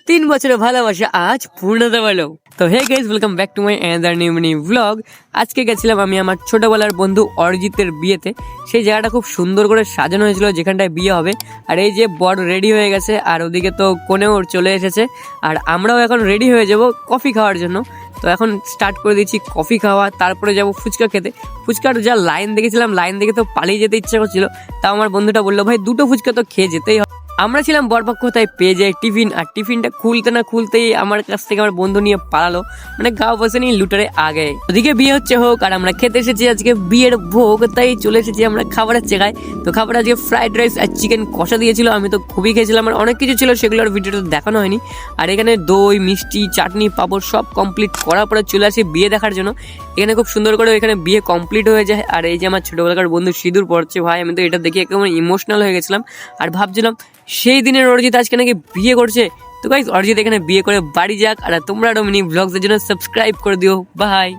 3 বছরের ভালোবাসা আজ পূর্ণতা পেলো। তো hey guys, welcome back to my another new mini blog. আজকে গেছিলাম আমি আমার ছোটবেলার বন্ধু অরিজিতের বিয়েতে। সেই জায়গাটা খুব সুন্দর করে সাজানো হয়েছিল যেখানটায় বিয়ে হবে। আর এই যে বর রেডি হয়ে গেছে, আর ওদিকে তো কনেও চলে এসেছে। আর আমরাও এখন রেডি হয়ে যাব কফি খাওয়ার জন্য। তো এখন স্টার্ট করে দিচ্ছি কফি খাওয়া, তারপরে যাব ফুচকা খেতে। ফুচকার যা লাইন দেখেছিলাম, লাইন দেখে তো পালিয়ে যেতে ইচ্ছা করছিল। তাও আমার বন্ধুটা বললো, ভাই 2টো ফুচকা তো খেয়ে যেতেই হবে। আমরা ছিলাম বরপক্ষ, তাই পেয়ে যায় টিফিন। আর টিফিনটা খুলতে না খুলতেই আমার কাছ থেকে আমার বন্ধু নিয়ে পালালো, মানে গাও বসেনি লুটারে আগে। ওদিকে বিয়ে হচ্ছে হোক, আর আমরা খেতে এসেছি আজকে বিয়ের ভোগ, তাই চলে এসেছি আমরা খাবারের জায়গায়। তো খাবার আজকে ফ্রাইড রাইস আর চিকেন কষা দিয়েছিল, আমি তো খুবই খেয়েছিলাম। আর অনেক কিছু ছিল, সেগুলো আর ভিডিওটা দেখানো হয়নি। আর এখানে দই, মিষ্টি, চাটনি, পাঁপড় সব কমপ্লিট করার পরে চলে আসি বিয়ে দেখার জন্য। এখানে খুব সুন্দর করে এখানে বিয়ে কমপ্লিট হয়ে যায়। আর এই যে আমার ছোটবেলাকার বন্ধু সিঁদুর পড়ছে, ভাই আমি তো এটা দেখে একেবারে ইমোশনাল হয়ে গেছিলাম। আর ভাবছিলাম সেই দিনের অরিজিৎ আজকে নাকি বিয়ে করছে। তো গাইস, অরিজিৎ এখানে বিয়ে করে বাড়ি যাক। আর তোমরা মিনি ব্লগসের জন্য সাবস্ক্রাইব করে দিও। বাই।